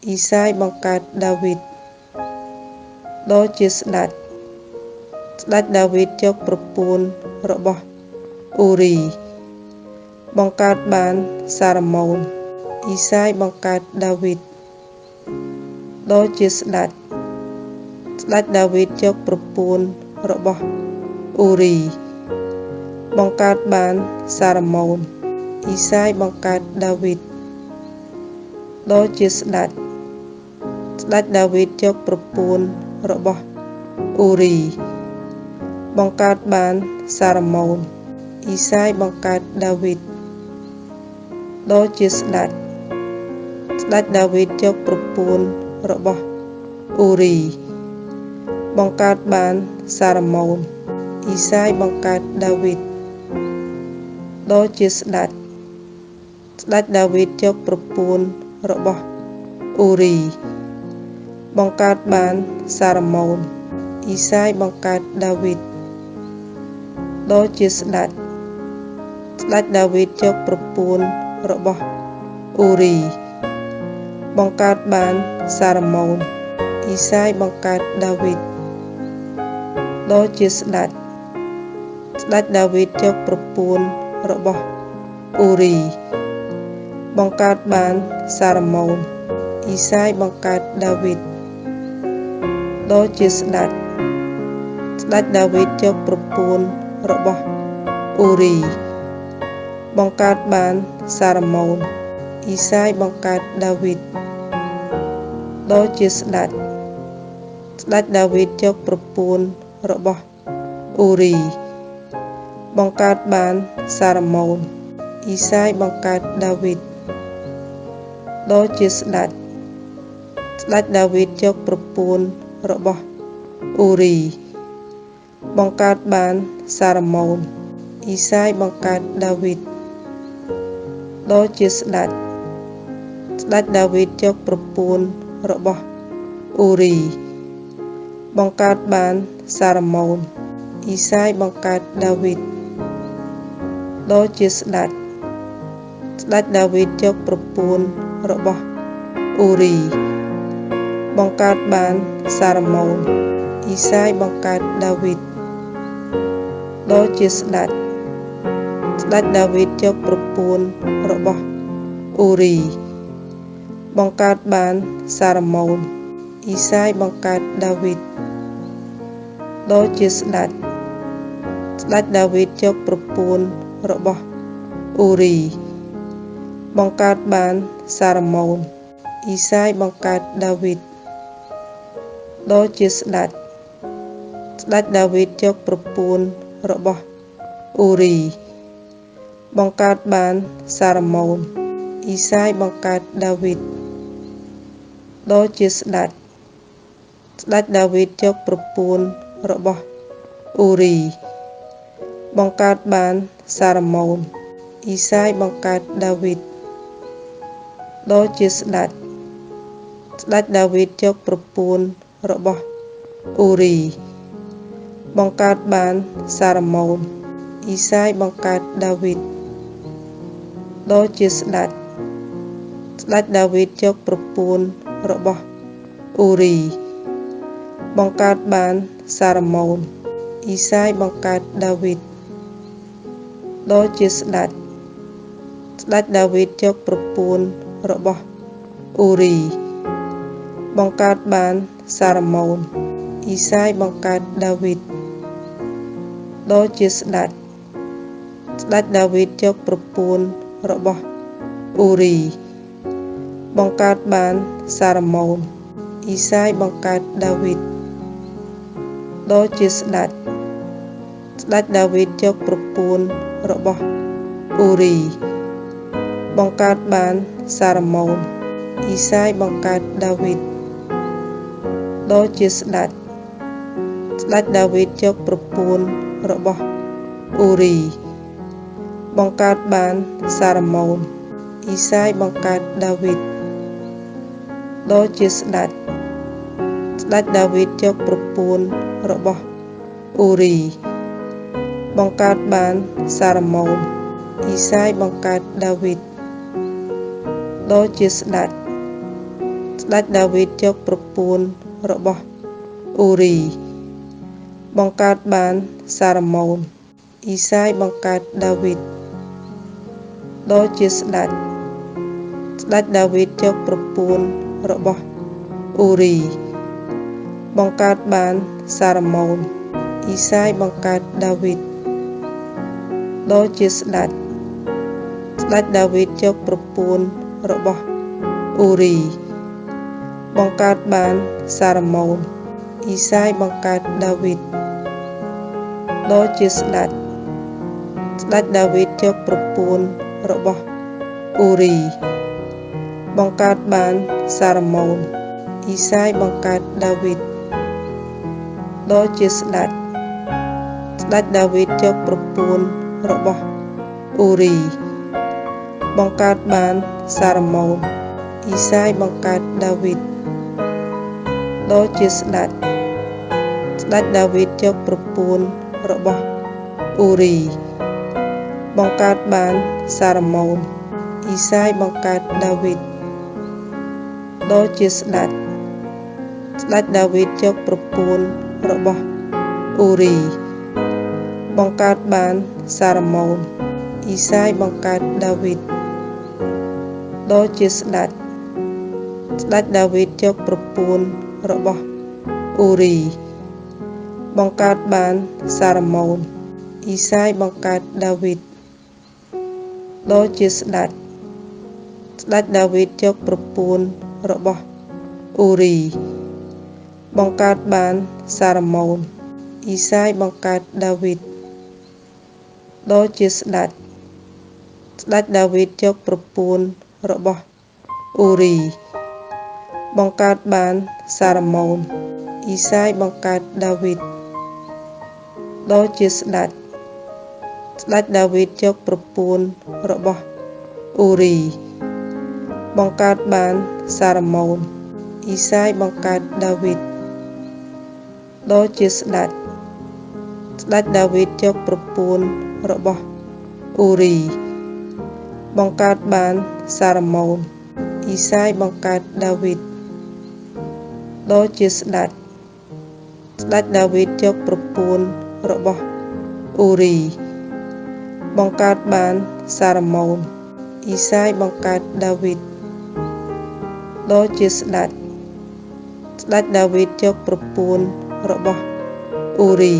អ៊ីសាយបង្កើតដាវីតដ៏ជាស្ដេចដាវីតយកប្រពន្ធរបស់អ៊ូរីបង្កើតបានសារម៉ូនអ៊ីសាយបង្កើតដាវីតដ៏ជាស្ដេចដាវីតយកប្រពន្ធរបស់អ៊ូរីបង្កើតបានសារម៉ូនអ៊ីសាយបង្កើតដាវីតដ៏ជាស្ដេចដាវីតយកប្រពន្ធរបស់អ៊ូរីបង្កើតបានសារម៉ូនអ៊ីសាយបង្កើតដាវីតដ៏ជាស្ដេចដាវីតយកប្រពន្ធរបស់អ៊ូរីបង្កើតបានសារម៉ូនអ៊ីសាយបង្កើតដាវីតដ៏ជាស្ដេចដាវីតយកប្រពន្ធរបស់អ៊ូរីបង្កើតបានសារម៉ូនអ៊ីសាយបង្កើតដាវីតដ៏ជាស្ដេចដាវីតយកប្រពន្ធរបស់អ៊ូរីបង្កើតបានសារម៉ូនអ៊ីសាយបង្កើតដាវីតដ៏ជាស្ដេចដាវីតយកប្រពន្ធរបស់អ៊ូរីបង្កើតបានសារម៉ូនអ៊ីសាយបង្កើតដាវីតដ៏ជាស្ដេចដាវីតយកប្រពន្ធរបស់អ៊ូរីបង្កើតបានសារម៉ូនអ៊ីសាយបង្កើតដាវីតដ៏ជាស្ដេចដាវីតយកប្រពន្ធរបស់អ៊ូរីបង្កើតបានសារម៉ូនអ៊ីសាយបង្កើតដាវីតដ៏ជាស្ដេចដាវីតយកប្រពន្ធរបស់អ៊ូរីបង្កើតបានសារម៉ូនអ៊ីសាយបង្កើតដាវីតដ៏ជាស្ដេចដាវីតយកប្រពន្ធរបស់អ៊ូរីបង្កើតបានសារម៉ូនអ៊ីសាយបង្កើតដាវីតដ៏ជាស្ដេចដាវីតយកប្រពន្ធរបស់អ៊ូរីបង្កើតបានសារម៉ូនអ៊ីសាយបង្កើតដាវីតដ៏ជាស្ដេចដាវីតយកប្រពន្ធរបស់អ៊ូរីបង្កើតបានសារម៉ូនអ៊ីសាយបង្កើតដាវីតដ៏ជាស្ដេចដាវីតយកប្រពន្ធរបស់អ៊ូរីបង្កើតបានសារម៉ូនអ៊ីសាយបង្កើតដាវីតដ៏ជាស្ដេចដាវីតយកប្រពន្ធរបស់អ៊ូរីបង្កើតបានសារម៉ូនអ៊ីសាយបង្កើតដាវីតដ៏ជាស្ដេចដាវីតយកប្រពន្ធរបស់អ៊ូរីបង្កើតបានសារម៉ូនអ៊ីសាយបង្កើតដាវីតដ៏ជាស្ដេចដាវីតយកប្រពន្ធរបស់អ៊ូរីបង្កើតបានសារម៉ូនអ៊ីសាយបង្កើតដាវីតដ៏ជាស្ដេចដាវីតយកប្រពន្ធរបស់អ៊ូរីបង្កើតបានសារម៉ូនអ៊ីសាយបង្កើតដាវីតដ៏ជាស្ដេចដាវីតយកប្រពន្ធរបស់អ៊ូរីបង្កើតបានសារម៉ូនអ៊ីសាយបង្កើតដាវីតដ៏ជាស្ដេចដាវីតយកប្រពន្ធរបស់អ៊ូរីបង្កើតបានសារម៉ូនអ៊ីសាយបង្កើតដាវីតដ៏ជាស្ដេចដាវីតយកប្រពន្ធរបស់អ៊ូរីបង្កើតបានសារម៉ូនអ៊ីសាយបង្កើតដាវីតដ៏ជាស្ដេចដាវីតយកប្រពន្ធរបស់អ៊ូរីបង្កើតបានសារម៉ូនអ៊ីសាយបង្កើតដាវីតដ៏ជាស្ដេចដាវីតយកប្រពន្ធរបស់អ៊ូរីបង្កើតបានសារម៉ូនអ៊ីសាយបង្កើតដាវីតដ៏ជាស្ដេច ស្ដេចដាវីតយកប្រពន្ធរបស់អ៊ូរីបង្កើតបានសារម៉ូនអ៊ីសាយបង្កើតដាវីតដ៏ជាស្ដេចដាវីតយកប្រពន្ធរបស់អ៊ូរីបង្កើតបានសារម៉ូនអ៊ីសាយបង្កើតដាវីតដ៏ជាស្ដេចដាវីតយកប្រពន្ធរបស់អ៊ូរីបង្កើតបានសារម៉ូនអ៊ីសាយបង្កើតដាវីតដ៏ជាស្ដេចដាវីតយកប្រពន្ធរបស់អ៊ូរីបង្កើតបានសារម៉ូនអ៊ីសាយបង្កើតដាវីតដ៏ជាស្ដេចដាវីតយកប្រពន្ធរបស់អ៊ូរីបង្កើតបានសារម៉ូនអ៊ីសាយបង្កើតដាវីតដ៏ជាស្ដេចដាវីតយកប្រពន្ធរបស់អ៊ូរីបង្កើតបានសារម៉ូនអ៊ីសាយបង្កើតដាវីតដ៏ជាស្ដេចដាវីតយកប្រពន្ធរបស់អ៊ូរីបង្កើតបានសារម៉ូនអ៊ីសាយបង្កើតដាវីតដ៏ជាស្ដេចដាវីតយកប្រពន្ធរបស់អ៊ូរីបង្កើតបានសារម៉ូនអ៊ីសាយបង្កើតដាវីតដ៏ជាស្ដេចដាវីតយកប្រពន្ធរបស់អ៊ូរីបង្កើតបានសារម៉ូនអ៊ីសាយបង្កើតដាវីតដ៏ជាស្ដេចដាវីតយកប្រពន្ធរបស់អ៊ូរីបង្កើតបានសារម៉ូនអ៊ីសាយបង្កើតដាវីតដ៏ជាស្ដេចដាវីតយកប្រពន្ធរបស់អ៊ូរីបង្កើតបានសារម៉ូនអ៊ីសាយបង្កើតដាវីតដ៏ជាស្ដេចដាវីតយកប្រពន្ធរបស់អ៊ូរីបង្កើតបានសារម៉ូនអ៊ីសាយបង្កើតដាវីតដ៏ជាស្ដេចដាវីតយកប្រពន្ធរបស់អ៊ូរីបង្កើតបានសារម៉ូនអ៊ីសាយបង្កើតដាវីតដ៏ជាស្ដេចដាវីតយកប្រពន្ធរបស់អ៊ូរី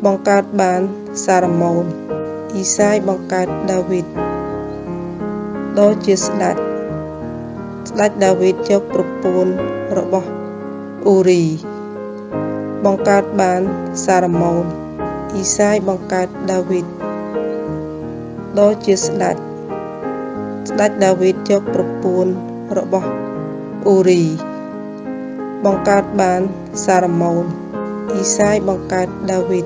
បង្កើតបានសារម៉ូនអ៊ីសាយបង្កើតដាវីតដ៏ជាស្ដេចដាវីតយកប្រពន្ធរបស់អ៊ូរីបង្កើតបានសារម៉ូនអ៊ីសាយបង្កើតដាវីតដ៏ជាស្ដេចដាវីតយកប្រពន្ធរបស់អ៊ូរីបង្កើតបានសារម៉ូនអ៊ីសាយបង្កើតដាវីត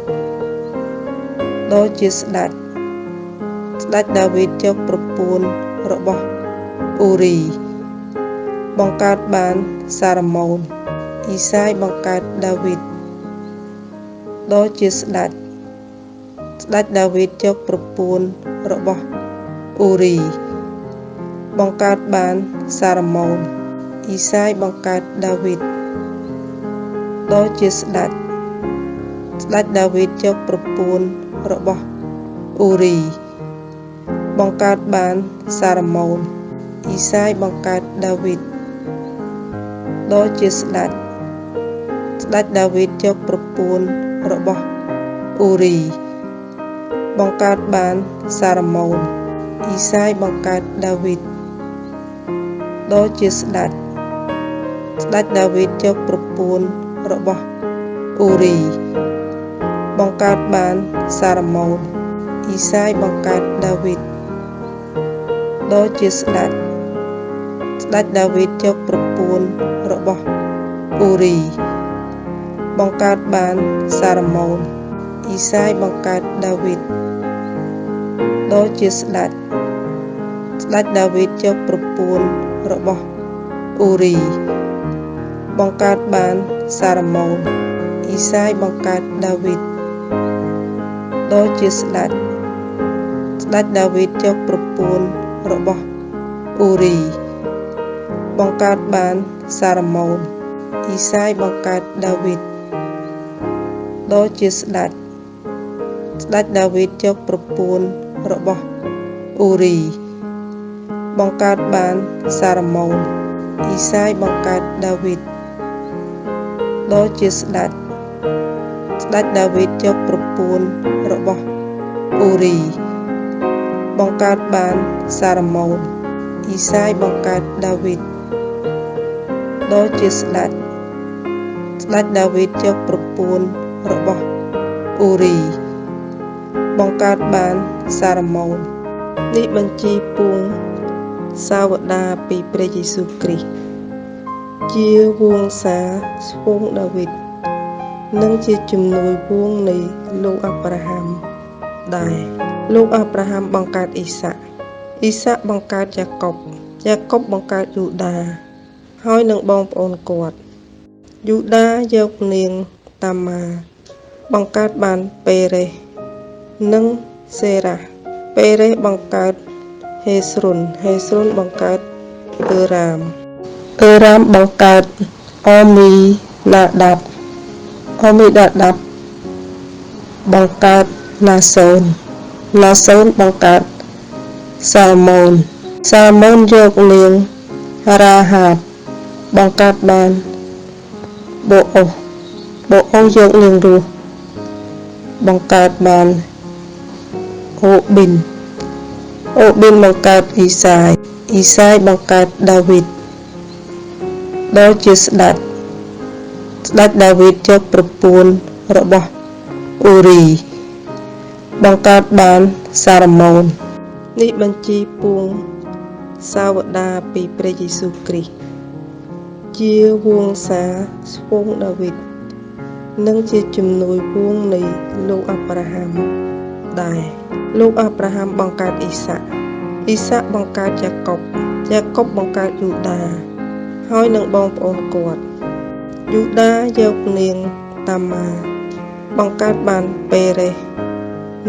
ដ៏ជាស្ដេចដាវីតយកប្រពន្ធរបស់អ៊ូរីបង្កើតបានសារម៉ូនអ៊ីសាយបង្កើតដាវីតដ៏ជាស្ដេចដាវីតយកប្រពន្ធរបស់អ៊ូរីបង្កើតបានសារម៉ូនអ៊ីសាយបង្កើតដាវីតដ៏ជាស្ដេចដាវីតយកប្រពន្ធរបស់អ៊ូរីបង្កើតបានសារម៉ូនអ៊ីសាយបង្កើតដាវីតដ៏ជាស្ដេចដាវីតយកប្រពន្ធរបស់អ៊ូរីបង្កើតបានសារម៉ូនអ៊ីសាយបង្កើតដាវីតដ៏ជាស្ដេចដាវីតយកប្រពន្ធរបស់អ៊ូរីបង្កើតបានសារម៉ូនអ៊ីសាយបង្កើតដាវីតដ៏ជាស្ដេចដាវីតយកប្រពន្ធរបស់អ៊ូរីបង្កើតបានសារម៉ូនអ៊ីសាយបង្កើតដាវីតដ៏ជាស្ដេចដាវីតយកប្រពន្ធរបស់អ៊ូរីបង្កើតបានសារម៉ូនអ៊ីសាយបង្កើតដាវីតដ៏ជាស្ដេចដាវីតយកប្រពន្ធរបស់អ៊ូរី បង្កើតបានសារម៉ូនអ៊ីសាយបង្កើតដាវីតដ៏ជាស្ដេចដាវីតយកប្រពន្ធរបស់អ៊ូរីបង្កើតបានសារម៉ូនអ៊ីសាយបង្កើតដាវីតដ៏ជាស្ដេចដាវីតយកប្រពន្ធរបស់អ៊ូរីបង្កើតបានសារម៉ូនអ៊ីសាយបង្កើតដាវីតដ៏ជាស្ដេចដាវីតយកប្រពន្ធរបស់អ៊ូរីបង្កើតបានសារម៉ូននេះបញ្ជីពងសាវតាពីព្រះយេស៊ូវគ្រីស្ទជាវង្សាស្ពងដាវីតនិងជាជំនួយវងនៃលោកអាប់រ៉ាហាំដែរលោកអាប់រ៉ាហាំបង្កើតអ៊ីសាក់បង្កើតយ៉ាកុបបង្កើតយូដាហើយនឹងបងប្អូនគាត់យូដាយកនាងតាម៉ាបង្កើតបានពេរេសនិងសេរ៉ាពេរេសបង្កើតហេស្រុនបង្កើតអឺរ៉ាមបង្កើតអមីណាដាប់បង្កើតណាសូនបង្កើតសាល់ម៉ូនយកនាងរ៉ាហាបបង្កើតបានបូអូយកនាងរស់បង្កើតបានអូប៊ីនបង្កើតអ៊ីសាយបង្កើតដាវីតដ៏ជាស្ដេចដាវីតយកប្រពន្ធរបស់អ៊ូរីបង្កើតបានសារម៉ូននេះបញ្ជីពងសាវតាពីព្រះយេស៊ូវគ្រីស្ទជាវង្សាស្ពងដាវីតនិងជាជំនួយវងនៃលោកអាប់រ៉ាហាំដែរលោកអាប់រ៉ាហាំបង្កើតអ៊ីសាក់បង្កើតយ៉ាកុបបង្កើតយូដាហើយនឹងបងប្អូនគាត់យូដាយកនាងតាម៉ាបង្កើតបានពេរេស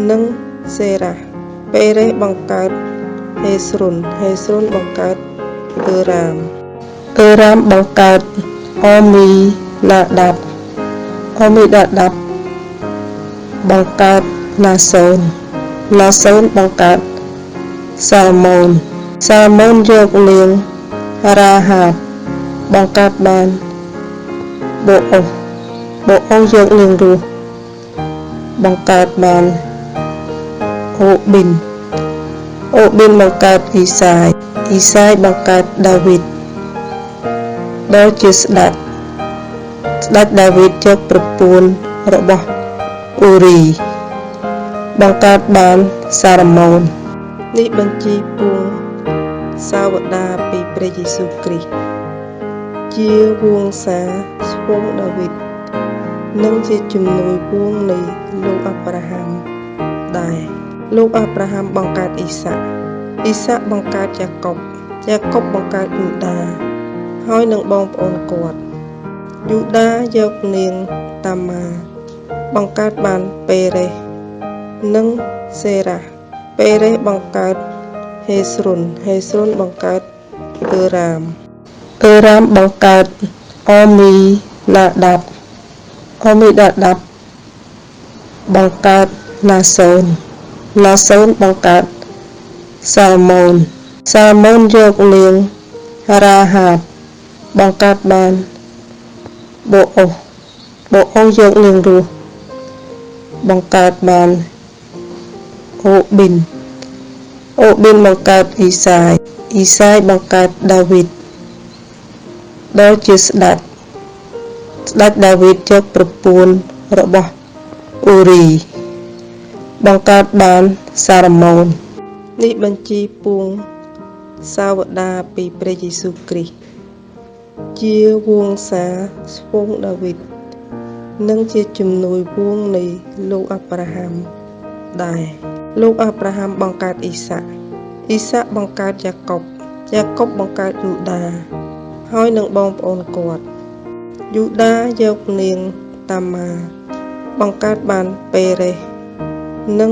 និងសេរ៉ាពេរេសបង្កើតហេស្រុនបង្កើតអឺរ៉ាមបង្កើតអមីណាដាប់បង្កើតណាសូនបង្កើតសាល់ម៉ូនយកនាងរ៉ាហាបបង្កើតបានបូអូយកនាងរស់បង្កើតបានអូប៊ីនបង្កើតអ៊ីសាយបង្កើតដាវីតដ៏ជាស្ដេចដាវីតយកប្រពន្ធរបស់អ៊ូរីបង្កើតបានសារម៉ូននេះបញ្ជីពងសាវតាពីព្រះយេស៊ូវគ្រីស្ទជាវង្សាស្ពងដាវីតនិងជាជំនួយវងនៃលោកអាប់រ៉ាហាំដែរលោកអាប់រ៉ាហាំបង្កើតអ៊ីសាក់បង្កើតយ៉ាកុបបង្កើតយូដាហើយនឹងបងប្អូនគាត់យូដាយកនាងតាម៉ាបង្កើតបានពេរេសនិងសេរ៉ាពេរេសបង្កើតហេស្រុនបង្កើតអឺរ៉ាមបង្កើតអមីណាដាប់បង្កើតណាសូនបង្កើតសាល់ម៉ូនយកនាងរ៉ាហាបបង្កើតបានបូអូយកនាងរស់បង្កើតបានអូប៊ីនបង្កើតអ៊ីសាយបង្កើតដាវីតដ៏ជាស្ដេចដាវីតយកប្រពន្ធរបស់អ៊ូរីបង្កើតបានសារម៉ូននេះបញ្ជីពងសាវតាពីព្រះយេស៊ូវគ្រីស្ទជាវង្សាស្ពងដាវីតនិងជាជំនួយវងនៃលោកអាប់រ៉ាហាំដែរលោកអាប់រ៉ាហាំបង្កើតអ៊ីសាក់បង្កើតយ៉ាកុបបង្កើតយូដាហើយនឹងបងប្អូនគាត់យូដាយកនាងតាម៉ាបង្កើតបានពេរេសនិង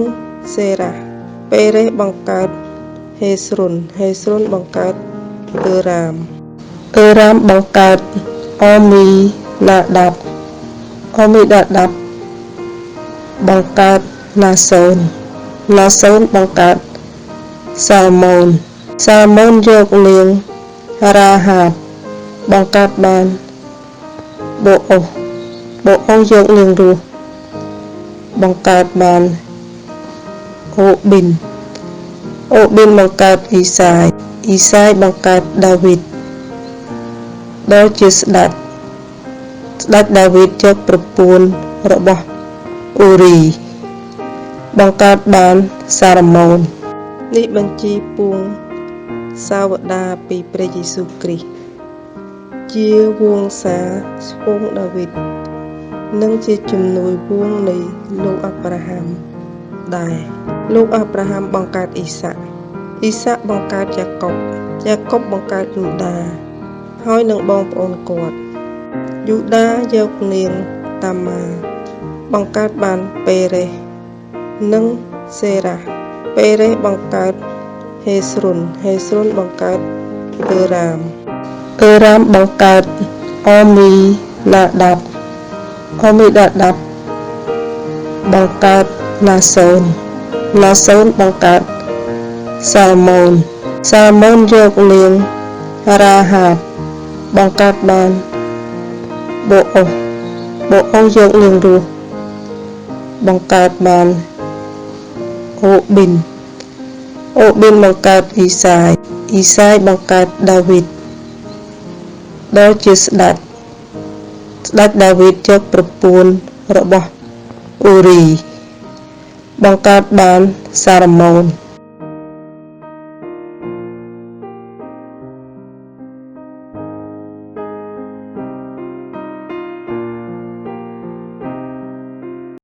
សេរ៉ាពេរេសបង្កើតហេស្រុនបង្កើតអឺរ៉ាម អឺរ៉ាមបង្កើតអមីណាដាប់បង្កើតណាសូនបង្កើតសាល់ម៉ូនយកនាងរ៉ាហាបបង្កើតបានបូអូយកនាងរស់បង្កើតបានអូប៊ីនបង្កើតអ៊ីសាយបង្កើតដាវីតដល់ជាស្ដេចដាវីតយកប្រពន្ធរបស់អ៊ូរីបង្កើតបានសារម៉ូននេះបញ្ជីពួងសាវតាពីព្រះយេស៊ូវគ្រីស្ទជាវង្សាស្ពងដាវីតនិងជាជំនួយវងនៃលោកអាប់រ៉ាហាំដែរលោកអាប់រ៉ាហាំបង្កើតអ៊ីសាក់បង្កើតយ៉ាកុបបង្កើតយូដាហើយនឹងបងប្អូនគាត់យូដាយកនាងតាម៉ាបង្កើតបានពេរេសនិងសេរ៉ាពេរេសបង្កើតហេស្រុនបង្កើតអឺរ៉ាមបង្កើតអមីណាដាប់បង្កើតណាសូនបង្កើតសាល់ម៉ូនយកនាងរ៉ាហាបបង្កើតបានបូអូយកនាងរស់បង្កើតបានអូប៊ីនបង្កើតអ៊ីសាយបង្កើតដាវីតដល់ជាស្ដេចដាវីតយកប្រពន្ធរបស់អ៊ូរីបង្កើតបានសារម៉ូន